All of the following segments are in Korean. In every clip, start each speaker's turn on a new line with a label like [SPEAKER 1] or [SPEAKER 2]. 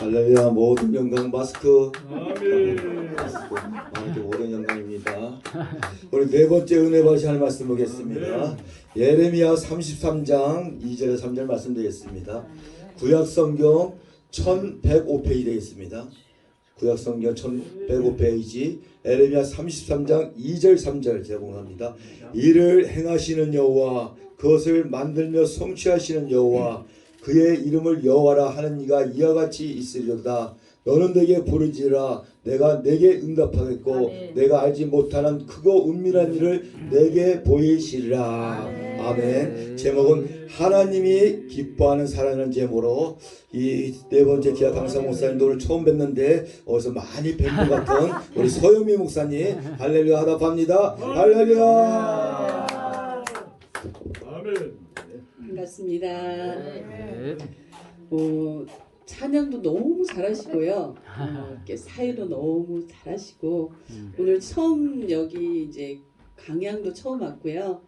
[SPEAKER 1] 할렐루야. 모든 영광 마스크.
[SPEAKER 2] 아멘.
[SPEAKER 1] 마스크. 모든 영광입니다. 우리 네 번째 은혜 받으실 하나님 말씀 보겠습니다. 예레미야 33장 2절에 3절 말씀드리겠습니다. 구약성경 1105페이지 되겠습니다. 구약성경 1105페이지 예레미야 33장 2절 3절 제공합니다. 이를 행하시는 여호와, 그것을 만들며 성취하시는 여호와, 그의 이름을 여호와라 하는 이가 이와 같이 있으리로다. 너는 내게 부르지라. 내가 내게 응답하겠고
[SPEAKER 3] 아멘.
[SPEAKER 1] 내가 알지 못하는 크고 은밀한 일을 내게 보이시리라. 아멘. 제목은 하나님이 기뻐하는 사랑이라는 제목으로 이 네 번째 기아 강사 목사님도 오늘 처음 뵙는데 어디서 많이 뵌 것 같은 우리 서영미 목사님 할렐루야 하답합니다. 할렐루야.
[SPEAKER 2] 아멘.
[SPEAKER 3] 반갑습니다. 찬양도 너무 잘하시고요. 이렇게 사회도 너무 잘하시고 오늘 처음 여기 이제 강양도 처음 왔고요.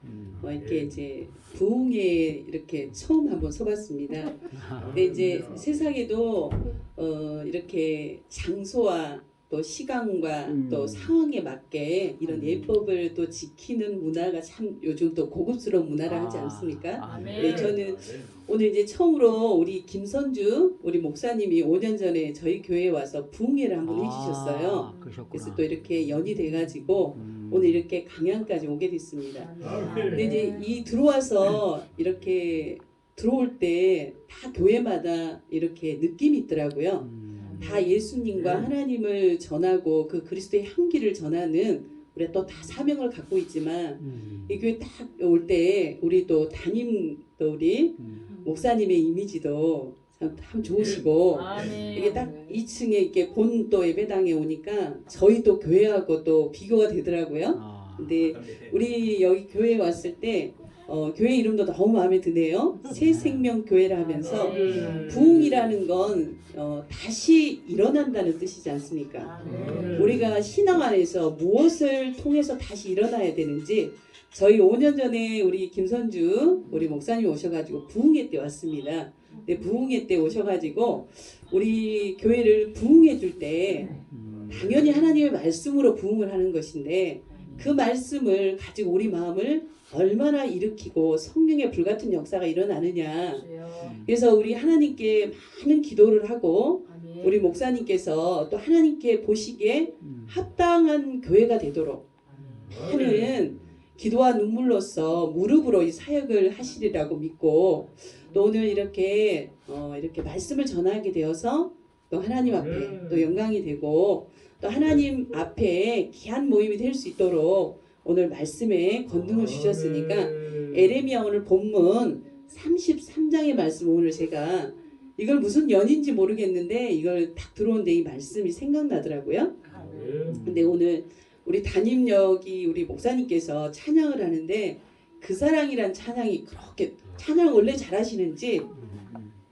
[SPEAKER 3] 이렇게 이제 부흥에 이렇게 처음 한번 서봤습니다. 근데 이제 세상에도 이렇게 장소와 또 시간과 또 상황에 맞게 이런 예법을 또 지키는 문화가 참 요즘 또 고급스러운 문화라 하지 않습니까? 네, 저는 오늘 이제 처음으로 우리 김선주 우리 목사님이 5년 전에 저희 교회에 와서 부흥회를 한번 해주셨어요. 그래서 또 이렇게 연이 돼가지고 오늘 이렇게 강양까지 오게 됐습니다. 근데 이제 이 들어와서 이렇게 들어올 때 다 교회마다 이렇게 느낌이 있더라고요. 다 예수님과 하나님을 전하고 그 그리스도의 향기를 전하는 우리가 또 다 사명을 갖고 있지만 이 교회 딱 올 때 우리 또 담임 또 우리 목사님의 이미지도 참 좋으시고 이게 딱 2층에 이렇게 본 또 예배당에 오니까 저희 또 교회하고 또 비교가 되더라고요. 근데 우리 여기 교회에 왔을 때 교회 이름도 너무 마음에 드네요. 새 생명 교회라 하면서 부흥이라는 건 다시 일어난다는 뜻이지 않습니까? 우리가 신앙 안에서 무엇을 통해서 다시 일어나야 되는지 저희 5년 전에 우리 김선주 우리 목사님 오셔가지고 부흥회 때 왔습니다. 근데 부흥회 때 오셔가지고 우리 교회를 부흥해 줄 때 당연히 하나님의 말씀으로 부흥을 하는 것인데 그 말씀을 가지고 우리 마음을 얼마나 일으키고 성령의 불같은 역사가 일어나느냐. 그래서 우리 하나님께 많은 기도를 하고 우리 목사님께서 또 하나님께 보시기에 합당한 교회가 되도록 많은 기도와 눈물로써 무릎으로 이 사역을 하시리라고 믿고 또 오늘 이렇게 말씀을 전하게 되어서 또 하나님 앞에 또 영광이 되고 또 하나님 앞에 귀한 모임이 될 수 있도록 오늘 말씀에 권능을 주셨으니까 에레미야 오늘 본문 33장의 말씀 오늘 제가 이걸 무슨 연인지 모르겠는데 이걸 딱 들어오는데 이 말씀이 생각나더라고요. 근데 오늘 우리 담임역이 우리 목사님께서 찬양을 하는데 그 사랑이란 찬양이 그렇게 찬양 원래 잘하시는지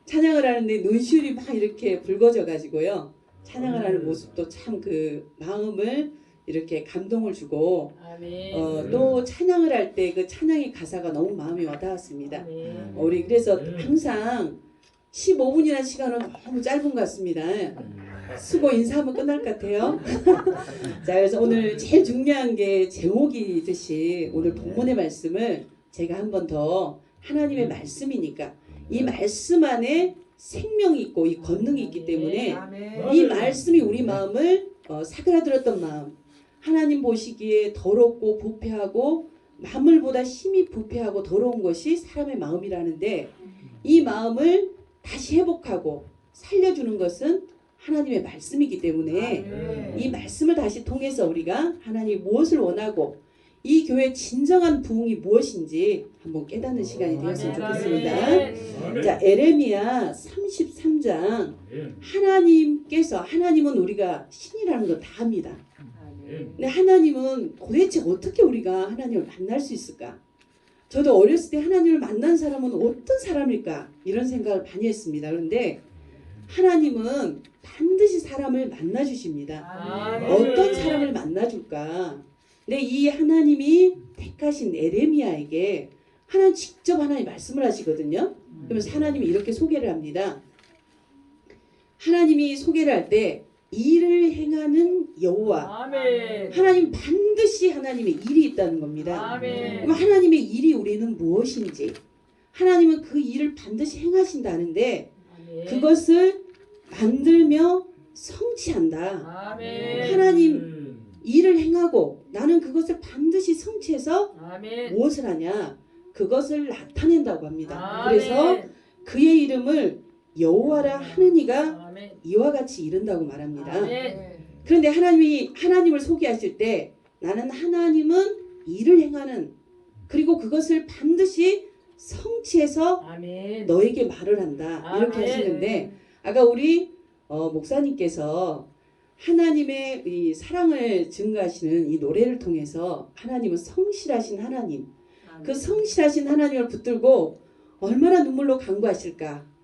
[SPEAKER 3] 찬양을 하는데 눈시울이 막 이렇게 붉어져 가지고요. 찬양을 하는 모습도 참 그 마음을 이렇게 감동을 주고 또 찬양을 할 때 그 찬양의 가사가 너무 마음에 와닿았습니다. 우리 그래서 항상 15분이라는 시간은 너무 짧은 것 같습니다. 수고 인사하면 끝날 것 같아요. 자, 그래서 오늘 제일 중요한 게 제목이듯이 오늘 본문의 말씀을 제가 한 번 더 하나님의 말씀이니까 이 말씀 안에 생명이 있고 이 권능이 있기 때문에 이 말씀이 우리 마음을 사그라들었던 마음 하나님 보시기에 더럽고 부패하고 만물보다 심히 부패하고 더러운 것이 사람의 마음이라는데 이 마음을 다시 회복하고 살려주는 것은 하나님의 말씀이기 때문에 이 말씀을 다시 통해서 우리가 하나님이 무엇을 원하고 이 교회의 진정한 부흥이 무엇인지 한번 깨닫는 시간이 되었으면 좋겠습니다. 자, 에레미야 33장 하나님은 우리가 신이라는 거 다 압니다. 근데 하나님은 도대체 어떻게 우리가 하나님을 만날 수 있을까? 저도 어렸을 때 하나님을 만난 사람은 어떤 사람일까? 이런 생각을 많이 했습니다. 그런데 하나님은 반드시 사람을 만나 주십니다. 어떤 사람을 만나 줄까? 근데 이 하나님이 택하신 에레미야에게 하나님 직접 하나님 말씀을 하시거든요. 그러면서 하나님이 이렇게 소개를 합니다. 하나님이 소개를 할 때 일을 행하는 여호와.
[SPEAKER 2] 아멘.
[SPEAKER 3] 하나님 반드시 하나님의 일이 있다는 겁니다.
[SPEAKER 2] 아멘.
[SPEAKER 3] 그럼 하나님의 일이 우리는 무엇인지 하나님은 그 일을 반드시 행하신다는데
[SPEAKER 2] 아멘.
[SPEAKER 3] 그것을 만들며 성취한다.
[SPEAKER 2] 아멘.
[SPEAKER 3] 하나님 일을 행하고 나는 그것을 반드시 성취해서
[SPEAKER 2] 아멘.
[SPEAKER 3] 무엇을 하냐? 그것을 나타낸다고 합니다.
[SPEAKER 2] 아멘.
[SPEAKER 3] 그래서 그의 이름을 여호와라 하는 이가
[SPEAKER 2] 아멘.
[SPEAKER 3] 이와 같이 이른다고 말합니다.
[SPEAKER 2] 아멘.
[SPEAKER 3] 그런데 하나님이 하나님을 소개하실 때 나는 하나님은 일을 행하는 그리고 그것을 반드시 성취해서
[SPEAKER 2] 아멘.
[SPEAKER 3] 너에게 말을 한다 이렇게
[SPEAKER 2] 아멘.
[SPEAKER 3] 하시는데 아까 우리 목사님께서 하나님의 이 사랑을 증거하시는 이 노래를 통해서 하나님은 성실하신 하나님 그 성실하신 하나님을 붙들고 얼마나 눈물로 간구하실까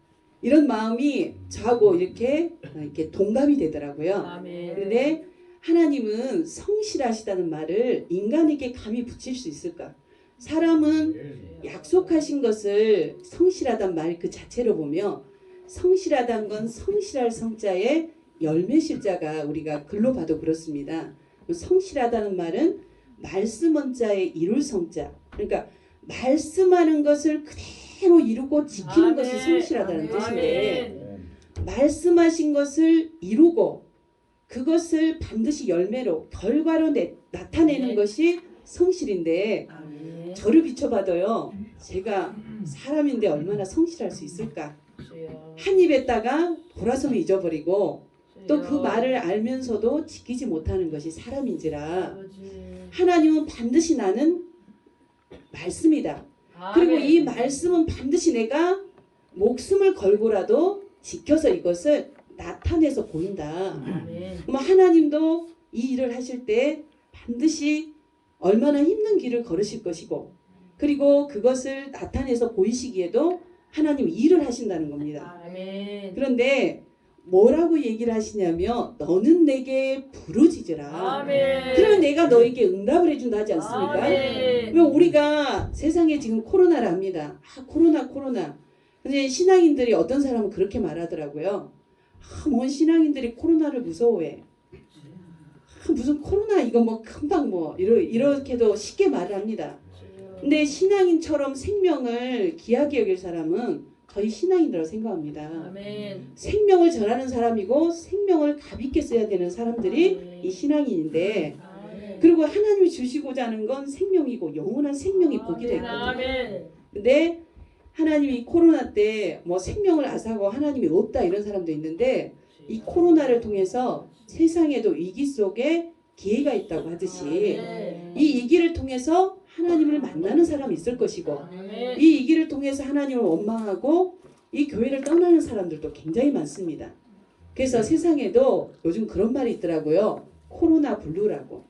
[SPEAKER 3] 이런 마음이 저하고 이렇게 동감이 되더라고요.
[SPEAKER 2] 아멘.
[SPEAKER 3] 그런데 하나님은 성실하시다는 말을 인간에게 감히 붙일 수 있을까? 사람은 약속하신 것을 성실하단 말 그 자체로 보며 성실하다는 건 성실할 성자에 열매실자가 우리가 글로 봐도 그렇습니다. 성실하다는 말은 말씀 원자에 이룰 성자 그러니까 말씀하는 것을 그대로 이루고 지키는
[SPEAKER 2] 아멘.
[SPEAKER 3] 것이 성실하다는
[SPEAKER 2] 아멘.
[SPEAKER 3] 뜻인데 말씀하신 것을 이루고 그것을 반드시 열매로 결과로 나타내는
[SPEAKER 2] 아멘.
[SPEAKER 3] 것이 성실인데
[SPEAKER 2] 아멘.
[SPEAKER 3] 저를 비춰봐도요 제가 사람인데 얼마나 성실할 수 있을까
[SPEAKER 2] 주여.
[SPEAKER 3] 한 입 했다가 돌아서면 잊어버리고 또 그
[SPEAKER 2] 주여.
[SPEAKER 3] 말을 알면서도 지키지 못하는 것이 사람인지라
[SPEAKER 2] 아버지.
[SPEAKER 3] 하나님은 반드시 나는 말씀이다 그리고
[SPEAKER 2] 아멘.
[SPEAKER 3] 이 말씀은 반드시 내가 목숨을 걸고라도 지켜서 이것을 나타내서 보인다.
[SPEAKER 2] 아멘.
[SPEAKER 3] 그럼 하나님도 이 일을 하실 때 반드시 얼마나 힘든 길을 걸으실 것이고 그리고 그것을 나타내서 보이시기에도 하나님 일을 하신다는 겁니다.
[SPEAKER 2] 아멘.
[SPEAKER 3] 그런데 뭐라고 얘기를 하시냐면 너는 내게 부르짖으라.
[SPEAKER 2] 아멘.
[SPEAKER 3] 그러면 내가 너에게 응답을 해준다 하지 않습니까?
[SPEAKER 2] 아멘.
[SPEAKER 3] 왜 우리가 세상에 지금 코로나를 합니다. 코로나. 근데 신앙인들이 어떤 사람은 그렇게 말하더라고요. 뭔 신앙인들이 코로나를 무서워해. 무슨 코로나 이거 뭐 금방 뭐 이렇게도 쉽게 말을 합니다. 근데 신앙인처럼 생명을 귀하게 여길 사람은 저희 신앙인이라고 생각합니다.
[SPEAKER 2] 아멘.
[SPEAKER 3] 생명을 전하는 사람이고 생명을 가볍게 써야 되는 사람들이 이 신앙인인데
[SPEAKER 2] 아멘.
[SPEAKER 3] 그리고 하나님이 주시고자 하는 건 생명이고 영원한 생명이 복이 됐거든요.
[SPEAKER 2] 아멘.
[SPEAKER 3] 근데 하나님이 코로나 때 뭐 생명을 앗아고 하나님이 없다 이런 사람도 있는데 이 코로나를 통해서 세상에도 위기 속에 기회가 있다고 하듯이
[SPEAKER 2] 아멘.
[SPEAKER 3] 이 위기를 통해서 하나님을 만나는 사람이 있을 것이고
[SPEAKER 2] 아멘.
[SPEAKER 3] 이 위기를 통해서 하나님을 원망하고 이 교회를 떠나는 사람들도 굉장히 많습니다. 그래서 세상에도 요즘 그런 말이 있더라고요. 코로나 블루라고.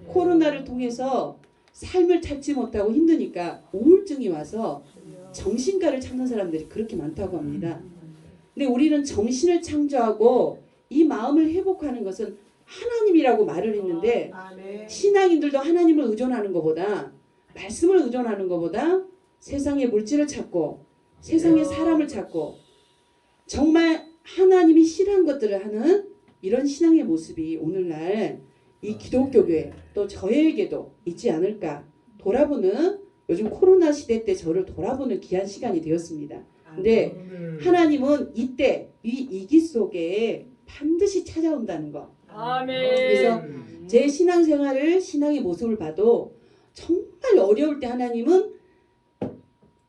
[SPEAKER 3] 코로나를 통해서 삶을 찾지 못하고 힘드니까 우울증이 와서 정신과를 찾는 사람들이 그렇게 많다고 합니다. 근데 우리는 정신을 창조하고 이 마음을 회복하는 것은 하나님이라고 말을 했는데 신앙인들도 하나님을 의존하는 것보다 말씀을 의존하는 것보다 세상의 물질을 찾고 세상의 사람을 찾고 정말 하나님이 싫어하는 것들을 하는 이런 신앙의 모습이 오늘날 이 기독교 교회 또 저에게도 있지 않을까 돌아보는 요즘 코로나 시대 때 저를 돌아보는 귀한 시간이 되었습니다. 근데 하나님은 이때 이 위기 속에 반드시 찾아온다는 거.
[SPEAKER 2] 아멘.
[SPEAKER 3] 그래서 제 신앙생활을 신앙의 모습을 봐도 정말 어려울 때 하나님은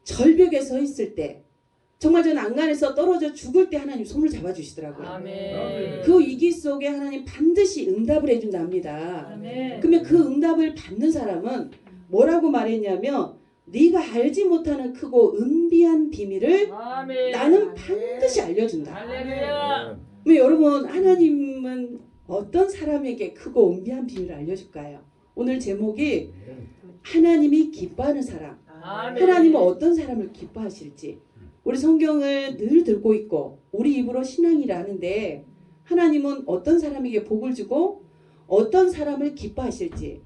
[SPEAKER 3] 절벽에 서 있을 때 정말 저는 안간에서 떨어져 죽을 때 하나님 손을 잡아주시더라고요.
[SPEAKER 2] 아멘.
[SPEAKER 3] 그 위기 속에 하나님 반드시 응답을 해준다 합니다.
[SPEAKER 2] 아멘.
[SPEAKER 3] 그러면 그 응답을 받는 사람은 뭐라고 말했냐면 네가 알지 못하는 크고 은비한 비밀을
[SPEAKER 2] 아멘.
[SPEAKER 3] 나는 반드시 알려준다.
[SPEAKER 2] 할렐루야.
[SPEAKER 3] 그럼 여러분 하나님은 어떤 사람에게 크고 은비한 비밀을 알려줄까요? 오늘 제목이 하나님이 기뻐하는 사람.
[SPEAKER 2] 아멘.
[SPEAKER 3] 하나님은 어떤 사람을 기뻐하실지 우리 성경을 늘 들고 있고 우리 입으로 신앙이라 하는데 하나님은 어떤 사람에게 복을 주고 어떤 사람을 기뻐하실지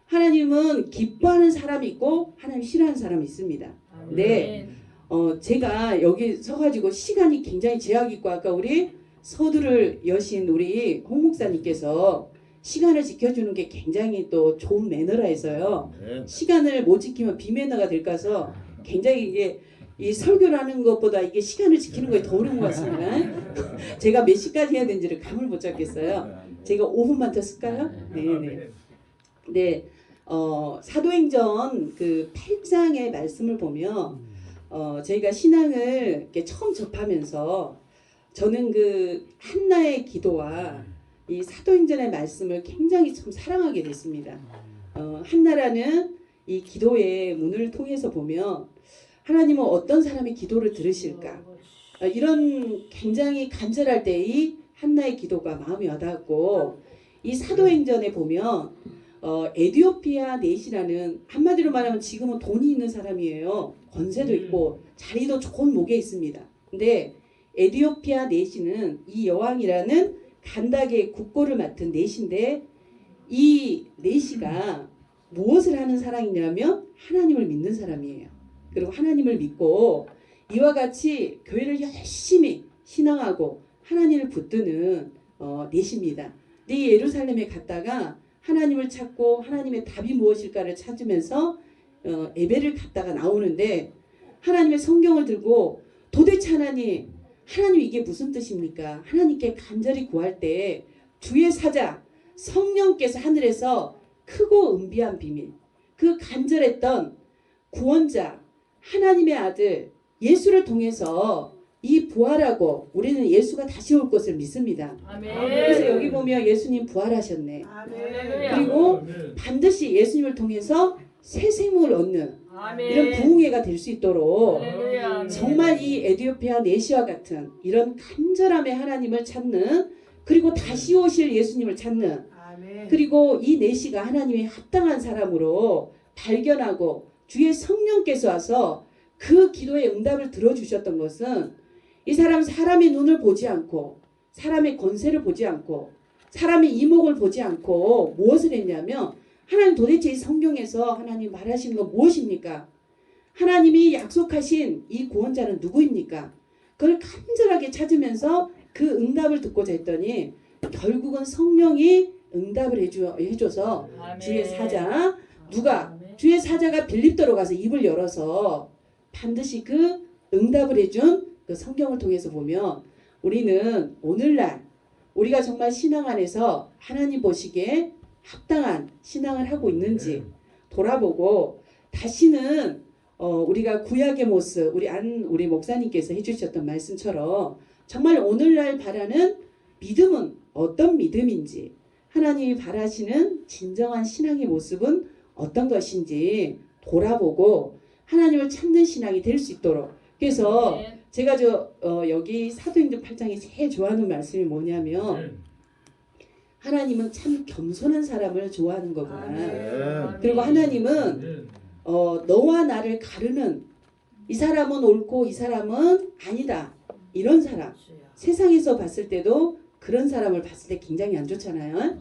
[SPEAKER 3] 하나님은 기뻐하는 사람이 있고 하나님 싫어하는 사람이 있습니다. 네. 제가 여기 서가지고 시간이 굉장히 제약이 있고 아까 우리 서두를 여신 우리 홍 목사님께서 시간을 지켜주는 게 굉장히 또 좋은 매너라 해서요. 시간을 못 지키면 비매너가 될까 해서 굉장히 이게 이 설교를 하는 것보다 이게 시간을 지키는 거에 더 어려운 것 같습니다. 제가 몇 시까지 해야 되는지를 감을 못 잡겠어요. 제가 5분만 더 쓸까요? 네네. 네, 사도행전 그 8장의 말씀을 보면 저희가 신앙을 이렇게 처음 접하면서 저는 그 한나의 기도와 이 사도행전의 말씀을 굉장히 참 사랑하게 됐습니다. 한나라는 이 기도의 문을 통해서 보면 하나님은 어떤 사람의 기도를 들으실까? 이런 굉장히 간절할 때 이 한나의 기도가 마음이 와닿았고 이 사도행전에 보면 에디오피아 넷이라는 한마디로 말하면 지금은 돈이 있는 사람이에요. 권세도 있고 자리도 좋은 목에 있습니다. 근데 에디오피아 넷이는 이 여왕이라는 간닥의 국고를 맡은 넷인데 이 넷이가 무엇을 하는 사람이냐면 하나님을 믿는 사람이에요. 그리고 하나님을 믿고 이와 같이 교회를 열심히 신앙하고 하나님을 붙드는 넷입니다. 근데 이 예루살렘에 갔다가 하나님을 찾고 하나님의 답이 무엇일까를 찾으면서 예배를 갔다가 나오는데 하나님의 성경을 들고 도대체 하나님 이게 무슨 뜻입니까? 하나님께 간절히 구할 때 주의 사자 성령께서 하늘에서 크고 은비한 비밀 그 간절했던 구원자 하나님의 아들 예수를 통해서 이 부활하고 우리는 예수가 다시 올 것을 믿습니다.
[SPEAKER 2] 아멘.
[SPEAKER 3] 그래서 여기 보면 예수님 부활하셨네.
[SPEAKER 2] 할렐루야.
[SPEAKER 3] 그리고 반드시 예수님을 통해서 새 생명을 얻는
[SPEAKER 2] 아멘.
[SPEAKER 3] 이런 부흥회가 될 수 있도록
[SPEAKER 2] 할렐루야.
[SPEAKER 3] 정말 이 에디오피아 네시와 같은 이런 간절함의 하나님을 찾는 그리고 다시 오실 예수님을 찾는 그리고 이 네시가 하나님의 합당한 사람으로 발견하고 주의 성령께서 와서 그 기도의 응답을 들어주셨던 것은 이 사람의 눈을 보지 않고 사람의 권세를 보지 않고 사람의 이목을 보지 않고 무엇을 했냐면 하나님 도대체 이 성경에서 하나님 말하시는 건 무엇입니까? 하나님이 약속하신 이 구원자는 누구입니까? 그걸 간절하게 찾으면서 그 응답을 듣고자 했더니 결국은 성령이 응답을 해줘서
[SPEAKER 2] 아멘.
[SPEAKER 3] 주의 사자 누가?
[SPEAKER 2] 아멘.
[SPEAKER 3] 주의 사자가 빌립도로 가서 입을 열어서 반드시 그 응답을 해준 그 성경을 통해서 보면 우리는 오늘날 우리가 정말 신앙 안에서 하나님 보시기에 합당한 신앙을 하고 있는지 돌아보고 다시는 우리가 구약의 모습 우리 목사님께서 해주셨던 말씀처럼 정말 오늘날 바라는 믿음은 어떤 믿음인지 하나님이 바라시는 진정한 신앙의 모습은 어떤 것인지 돌아보고 하나님을 찾는 신앙이 될 수 있도록 그래서
[SPEAKER 2] 아멘.
[SPEAKER 3] 제가 여기 사도행전 8장에 제일 좋아하는 말씀이 뭐냐면 하나님은 참 겸손한 사람을 좋아하는 거구나.
[SPEAKER 2] 아멘.
[SPEAKER 3] 그리고 하나님은 너와 나를 가르는 이 사람은 옳고 이 사람은 아니다. 이런 사람. 세상에서 봤을 때도 그런 사람을 봤을 때 굉장히 안 좋잖아요.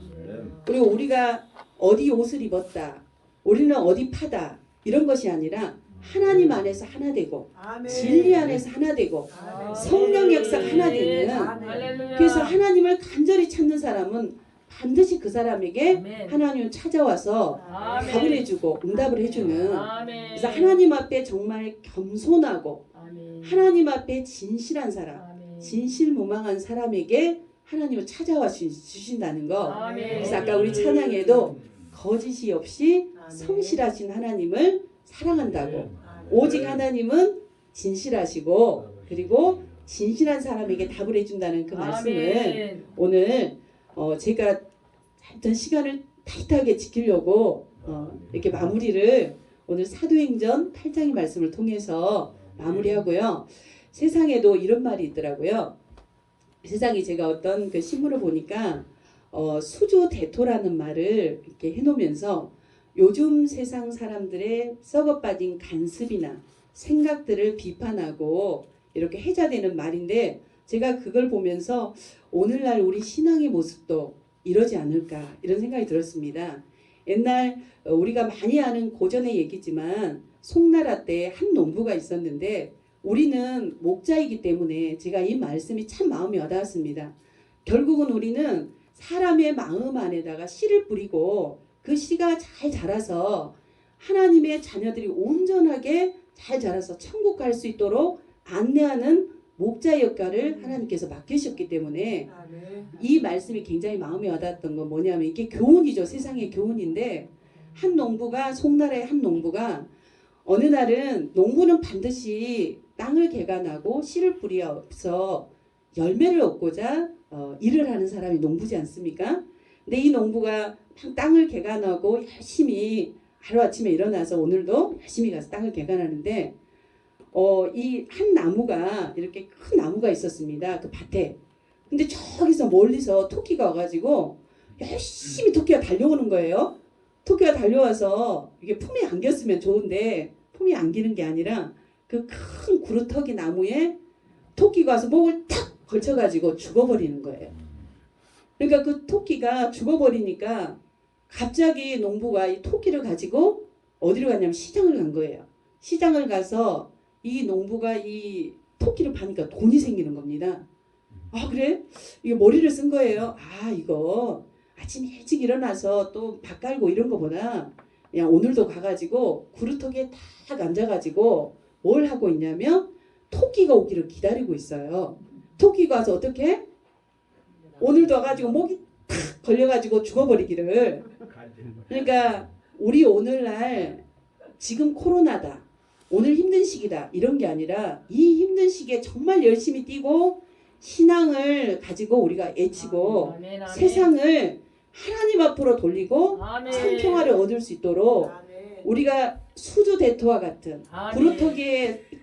[SPEAKER 3] 그리고 우리가 어디 옷을 입었다. 우리는 어디 파다. 이런 것이 아니라 하나님 안에서 하나 되고 진리 안에서 하나 되고 성령 역사 하나 되는
[SPEAKER 2] 할렐루야.
[SPEAKER 3] 그래서 하나님을 간절히 찾는 사람은 반드시 그 사람에게
[SPEAKER 2] 아멘.
[SPEAKER 3] 하나님을 찾아와서
[SPEAKER 2] 아멘.
[SPEAKER 3] 답을 해주고 응답을 해주는
[SPEAKER 2] 아멘.
[SPEAKER 3] 그래서 하나님 앞에 정말 겸손하고
[SPEAKER 2] 아멘.
[SPEAKER 3] 하나님 앞에 진실한 사람
[SPEAKER 2] 아멘.
[SPEAKER 3] 진실무망한 사람에게 하나님을 찾아와 주신다는 거
[SPEAKER 2] 아멘.
[SPEAKER 3] 그래서 아까 우리 찬양에도 거짓이 없이 성실하신 하나님을 사랑한다고 오직 하나님은 진실하시고 그리고 진실한 사람에게 답을 해준다는 그 말씀을
[SPEAKER 2] 아멘.
[SPEAKER 3] 오늘 제가 하여튼 시간을 타이트하게 지키려고 이렇게 마무리를 오늘 사도행전 8장의 말씀을 통해서 마무리하고요. 세상에도 이런 말이 있더라고요. 세상에 제가 어떤 그 신문을 보니까 수주대토라는 말을 이렇게 해놓으면서 요즘 세상 사람들의 썩어빠진 간습이나 생각들을 비판하고 이렇게 해자되는 말인데 제가 그걸 보면서 오늘날 우리 신앙의 모습도 이러지 않을까 이런 생각이 들었습니다. 옛날 우리가 많이 아는 고전의 얘기지만 송나라 때 한 농부가 있었는데 우리는 목자이기 때문에 제가 이 말씀이 참 마음이 와닿았습니다. 결국은 우리는 사람의 마음 안에다가 씨를 뿌리고 그 씨가 잘 자라서 하나님의 자녀들이 온전하게 잘 자라서 천국 갈 수 있도록 안내하는 목자 역할을 하나님께서 맡기셨기 때문에 이 말씀이 굉장히 마음에 와닿았던 건 뭐냐면 이게 교훈이죠. 세상의 교훈인데 한 농부가 송나라의 한 농부가 어느 날은 농부는 반드시 땅을 개간하고 씨를 뿌려서 열매를 얻고자 일을 하는 사람이 농부지 않습니까? 근데 이 농부가 땅을 개간하고 열심히 하루아침에 일어나서 오늘도 열심히 가서 땅을 개간하는데 이 한 나무가 이렇게 큰 나무가 있었습니다. 그 밭에. 근데 저기서 멀리서 토끼가 와가지고 열심히 토끼가 달려오는 거예요. 토끼가 달려와서 이게 품에 안겼으면 좋은데 품에 안기는 게 아니라 그 큰 구루터기 나무에 토끼가 와서 목을 탁 걸쳐가지고 죽어버리는 거예요. 그러니까 그 토끼가 죽어버리니까 갑자기 농부가 이 토끼를 가지고 어디로 갔냐면 시장을 간 거예요. 시장을 가서 이 농부가 이 토끼를 파니까 돈이 생기는 겁니다. 아 그래? 이거 머리를 쓴 거예요. 아 이거 아침 일찍 일어나서 또 밥 깔고 이런 거보다 그냥 오늘도 가가지고 구루터기에 딱 앉아가지고 뭘 하고 있냐면 토끼가 오기를 기다리고 있어요. 토끼가 와서 어떻게? 오늘도 와가지고 목이 탁 걸려가지고 죽어버리기를. 그러니까 우리 오늘날 지금 코로나다. 오늘 힘든 시기다. 이런 게 아니라 이 힘든 시기에 정말 열심히 뛰고 신앙을 가지고 우리가 애치고
[SPEAKER 2] 아멘, 아멘.
[SPEAKER 3] 세상을 하나님 앞으로 돌리고
[SPEAKER 2] 아멘.
[SPEAKER 3] 참 평화를 얻을 수 있도록 우리가 수두대토와 같은
[SPEAKER 2] 아멘.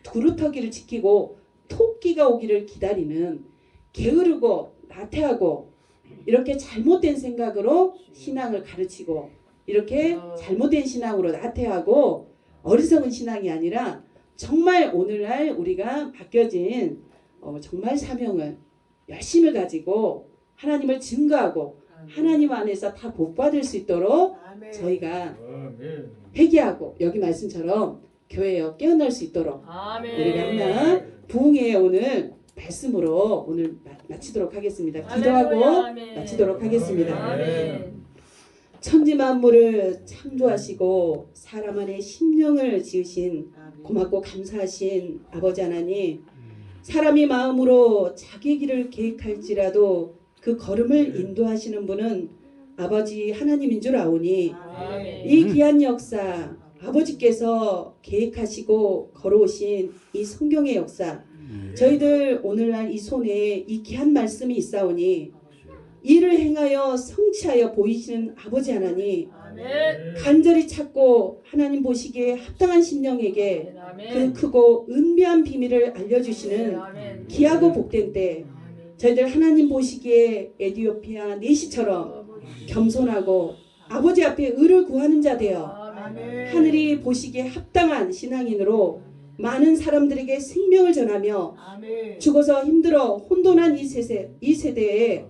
[SPEAKER 3] 구루터기를 지키고 토끼가 오기를 기다리는 게으르고 나태하고 이렇게 잘못된 생각으로 신앙을 가르치고 이렇게 잘못된 신앙으로 나태하고 어리석은 신앙이 아니라 정말 오늘날 우리가 맡겨진 정말 사명을 열심을 가지고 하나님을 증거하고 하나님 안에서 다 복받을 수 있도록 저희가 회개하고 여기 말씀처럼 교회에 깨어날 수 있도록
[SPEAKER 2] 아멘.
[SPEAKER 3] 우리가 하나 부흥의 오늘 말씀으로 오늘 마치도록 하겠습니다. 기도하고
[SPEAKER 2] 할렐루야, 아멘.
[SPEAKER 3] 마치도록 하겠습니다.
[SPEAKER 2] 아멘.
[SPEAKER 3] 천지 만물을 창조하시고 사람 안에 심령을 지으신 고맙고 감사하신 아버지 하나님, 사람이 마음으로 자기 길을 계획할지라도 그 걸음을 인도하시는 분은 아버지 하나님인 줄 아오니
[SPEAKER 2] 아멘.
[SPEAKER 3] 이 귀한 역사 아버지께서 계획하시고 걸어오신 이 성경의 역사, 저희들 오늘날 이 손에 이 귀한 말씀이 있사오니 이를 행하여 성취하여 보이시는 아버지 하나님,
[SPEAKER 2] 아멘.
[SPEAKER 3] 간절히 찾고 하나님 보시기에 합당한 심령에게 그
[SPEAKER 2] 아멘.
[SPEAKER 3] 크고 은비한 비밀을 알려주시는
[SPEAKER 2] 아멘.
[SPEAKER 3] 귀하고 복된 때 저희들 하나님 보시기에 에디오피아 내시처럼 겸손하고 아버지 앞에 의를 구하는 자 되어
[SPEAKER 2] 아멘.
[SPEAKER 3] 하늘이 보시기에 합당한 신앙인으로 많은 사람들에게 생명을 전하며 죽어서 힘들어 혼돈한 이 세대에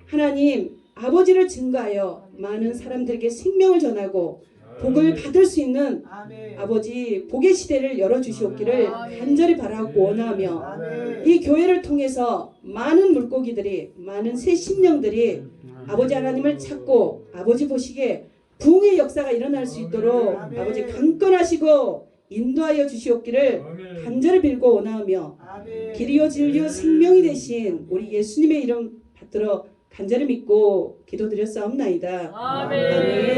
[SPEAKER 3] 하나님 아버지를 증거하여 많은 사람들에게 생명을 전하고 복을 받을 수 있는 아버지 복의 시대를 열어주시옵기를 간절히 바라고 원하며 이 교회를 통해서 많은 물고기들이 많은 새 심령들이 아버지 하나님을 찾고 아버지 보시기에 부흥의 역사가 일어날 수 있도록 아버지 강건하시고 인도하여 주시옵기를 간절히 빌고 원하며 길이요 진리요 생명이 되신 우리 예수님의 이름 받들어 간절히 믿고 기도드렸사옵나이다.
[SPEAKER 2] 아멘.
[SPEAKER 3] 아멘.